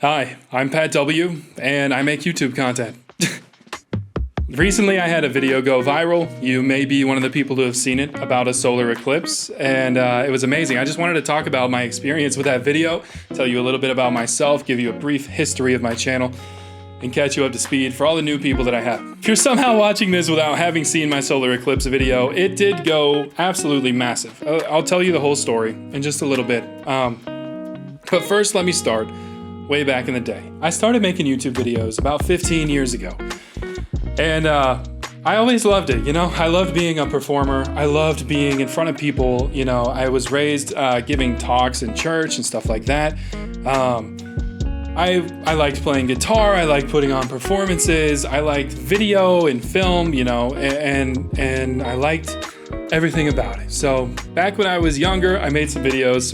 Hi, I'm Pat W, and I make YouTube content. Recently, I had a video go viral. You may be one of the people who have seen it, about a solar eclipse, and it was amazing. I just wanted to talk about my experience with that video, tell you a little bit about myself, give you a brief history of my channel, and catch you up to speed for all the new people that I have. If you're somehow watching this without having seen my solar eclipse video, it did go absolutely massive. I'll tell you the whole story in just a little bit. But first, let me start way back in the day. I started making YouTube videos about 15 years ago. And I always loved it, you know? I loved being a performer. I loved being in front of people, you know? I was raised giving talks in church and stuff like that. I liked playing guitar. I liked putting on performances. I liked video and film, you know, and I liked everything about it. So back when I was younger, I made some videos,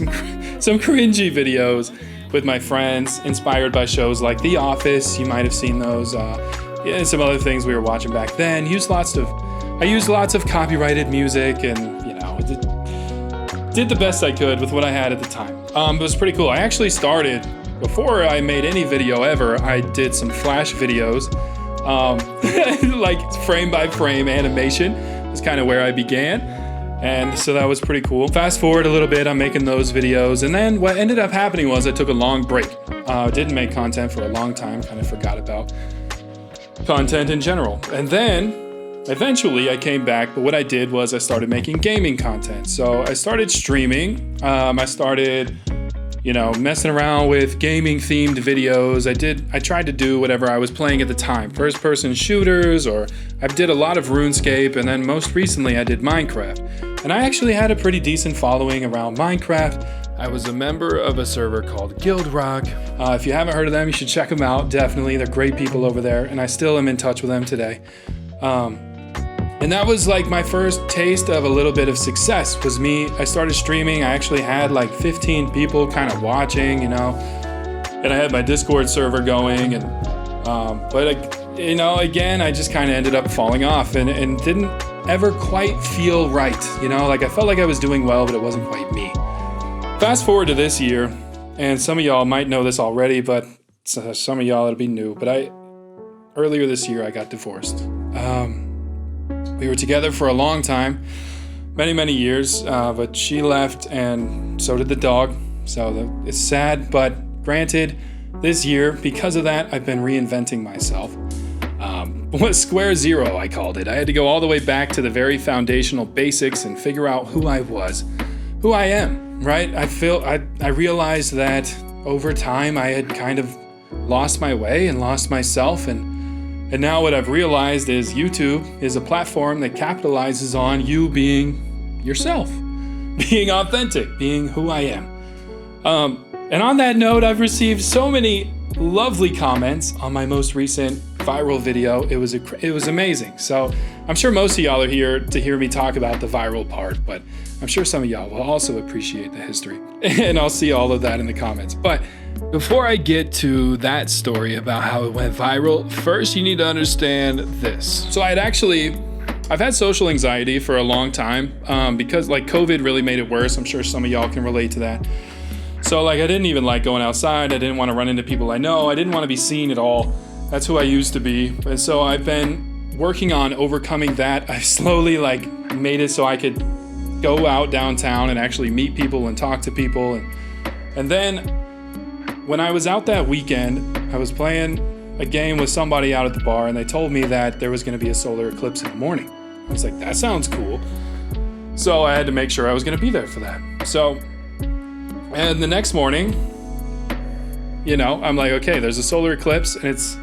some cringy videos with my friends, inspired by shows like The Office. You might have seen those. And some other things we were watching back then. I used lots of copyrighted music, and you know, did the best I could with what I had at the time. It was pretty cool. I actually started, before I made any video ever, I did some Flash videos, like frame by frame animation was kind of where I began. And so that was pretty cool. Fast forward a little bit, I'm making those videos. And then what ended up happening was I took a long break. Didn't make content for a long time, kind of forgot about content in general. And then eventually I came back, but what I did was I started making gaming content. So I started streaming. I started, you know, messing around with gaming themed videos. I tried to do whatever I was playing at the time. First person shooters, or I did a lot of RuneScape, and then most recently I did Minecraft. And I actually had a pretty decent following around Minecraft. I was a member of a server called Guild Rock. If you haven't heard of them, you should check them out. Definitely, they're great people over there, and I still am in touch with them today. And that was like my first taste of a little bit of success, was me. I started streaming. I actually had like 15 people kind of watching, you know, and I had my Discord server going. And but you know, again, I just kind of ended up falling off and didn't ever quite feel right. You know, like I felt like I was doing well, but it wasn't quite me. Fast forward to this year, and some of y'all might know this already, but some of y'all it'll be new. But earlier this year, I got divorced. We were together for a long time, many years, but she left, and so did the dog. So it's sad, but granted, this year, because of that, I've been reinventing myself. Square zero, I called it. I had to go all the way back to the very foundational basics and figure out who I was, who I am, right? I realized that over time I had kind of lost my way and lost myself, and now what I've realized is YouTube is a platform that capitalizes on you being yourself, being authentic, being who I am. And on that note, I've received so many lovely comments on my most recent viral video. It was amazing. So I'm sure most of y'all are here to hear me talk about the viral part, but I'm sure some of y'all will also appreciate the history. And I'll see all of that in the comments. But before I get to that story about how it went viral, first you need to understand this. So I've had social anxiety for a long time because like COVID really made it worse. I'm sure some of y'all can relate to that. So like I didn't even like going outside. I didn't want to run into people I know. I didn't want to be seen at all. That's who I used to be. And so I've been working on overcoming that. I slowly like made it so I could go out downtown and actually meet people and talk to people. And then when I was out that weekend, I was playing a game with somebody out at the bar, and they told me that there was going to be a solar eclipse in the morning. I was like, that sounds cool. So I had to make sure I was going to be there for that. And the next morning, you know, I'm like, okay, there's a solar eclipse, and it's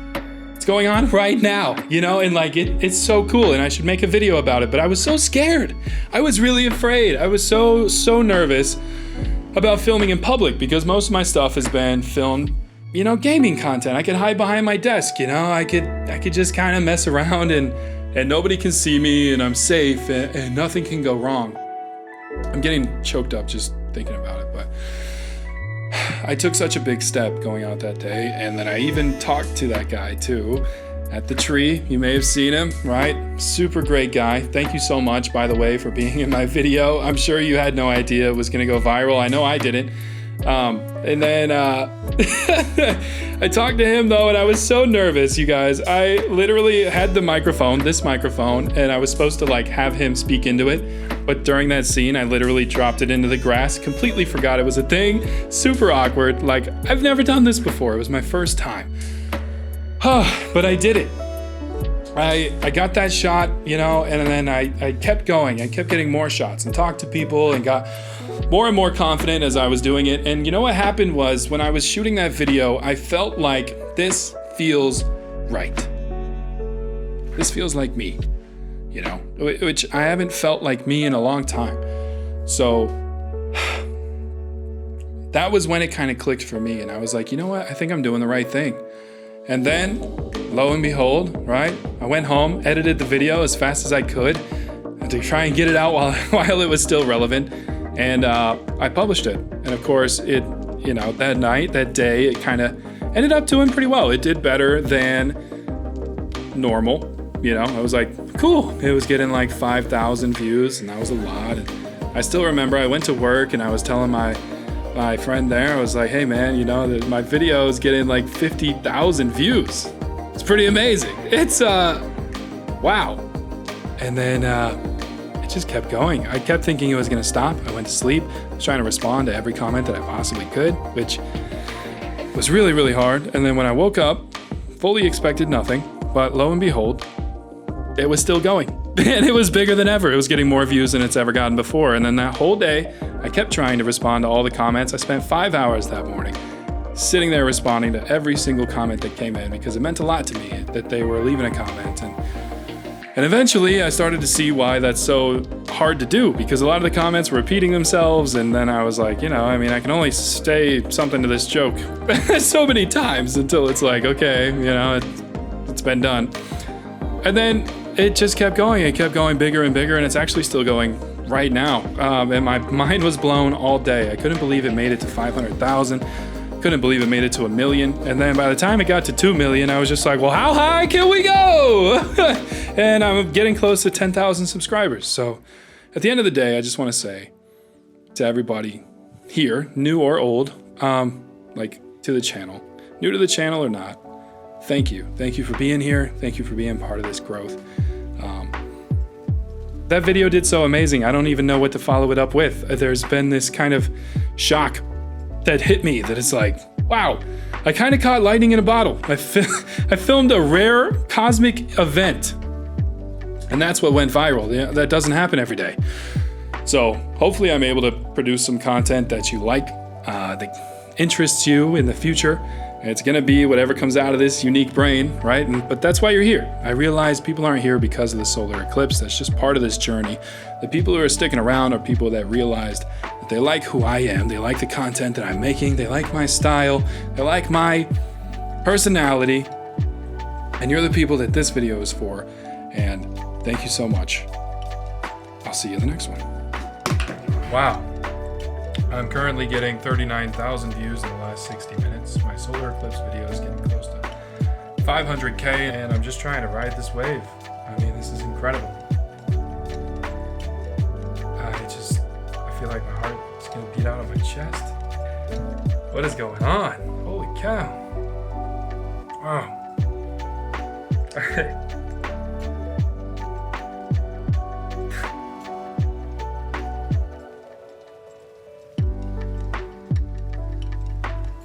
going on right now, you know, and like it's so cool, and I should make a video about it. But I was so scared. I was really afraid. I was so nervous about filming in public, because most of my stuff has been filmed, you know, gaming content. I could hide behind my desk, you know, I could just kind of mess around and nobody can see me, and I'm safe, and nothing can go wrong. I'm getting choked up just thinking about it, but I took such a big step going out that day. And then I even talked to that guy too at the tree. You may have seen him, right? Super great guy. Thank you so much, by the way, for being in my video. I'm sure you had no idea it was going to go viral. I know I didn't. And then I talked to him though, and I was so nervous, you guys. I literally had the microphone, this microphone, and I was supposed to like have him speak into it. But during that scene, I literally dropped it into the grass, completely forgot it was a thing. Super awkward. Like, I've never done this before. It was my first time. But I did it. I got that shot, you know, and then I kept going. I kept getting more shots and talked to people and got more and more confident as I was doing it. And you know what happened was when I was shooting that video, I felt like this feels right. This feels like me, you know, which I haven't felt like me in a long time. So that was when it kind of clicked for me. And I was like, you know what? I think I'm doing the right thing. And then, lo and behold, right, I went home, edited the video as fast as I could to try and get it out while it was still relevant, and I published it. And of course, it, you know, that night, that day, it kind of ended up doing pretty well. It did better than normal, you know. I was like, cool. It was getting like 5,000 views, and that was a lot. And I still remember I went to work, and I was telling my friend there, I was like, hey man, you know, my video is getting like 50,000 views. It's pretty amazing. It's, wow. And then it just kept going. I kept thinking it was gonna stop. I went to sleep. I was trying to respond to every comment that I possibly could, which was really, really hard. And then when I woke up, fully expected nothing, but lo and behold, it was still going. And it was bigger than ever. It was getting more views than it's ever gotten before. And then that whole day, I kept trying to respond to all the comments. I spent 5 hours that morning sitting there responding to every single comment that came in because it meant a lot to me that they were leaving a comment. And eventually I started to see why that's so hard to do, because a lot of the comments were repeating themselves. And then I was like, you know, I mean, I can only say something to this joke so many times until it's like, okay, you know, it's been done. And then it just kept going. It kept going bigger and bigger, and it's actually still going right now. And my mind was blown all day. I couldn't believe it made it to 500,000. Couldn't believe it made it to 1 million. And then by the time it got to 2 million, I was just like, well, how high can we go? And I'm getting close to 10,000 subscribers. So at the end of the day, I just want to say to everybody here, new or old, like to the channel, new to the channel or not, thank you. Thank you for being here. Thank you for being part of this growth. That video did so amazing. I don't even know what to follow it up with. There's been this kind of shock that hit me that it's like, wow, I kind of caught lightning in a bottle. I filmed a rare cosmic event, and that's what went viral. That doesn't happen every day. So hopefully I'm able to produce some content that you like, that interests you in the future. It's gonna be whatever comes out of this unique brain, right? But that's why you're here. I realize people aren't here because of the solar eclipse. That's just part of this journey. The people who are sticking around are people that realized that they like who I am. They like the content that I'm making. They like my style. They like my personality. And you're the people that this video is for. And thank you so much. I'll see you in the next one. Wow. I'm currently getting 39,000 views in the last 60 minutes. My solar eclipse video is getting close to 500K, and I'm just trying to ride this wave. I mean, this is incredible. I feel like my heart is gonna beat out of my chest. What is going on? Holy cow. Wow.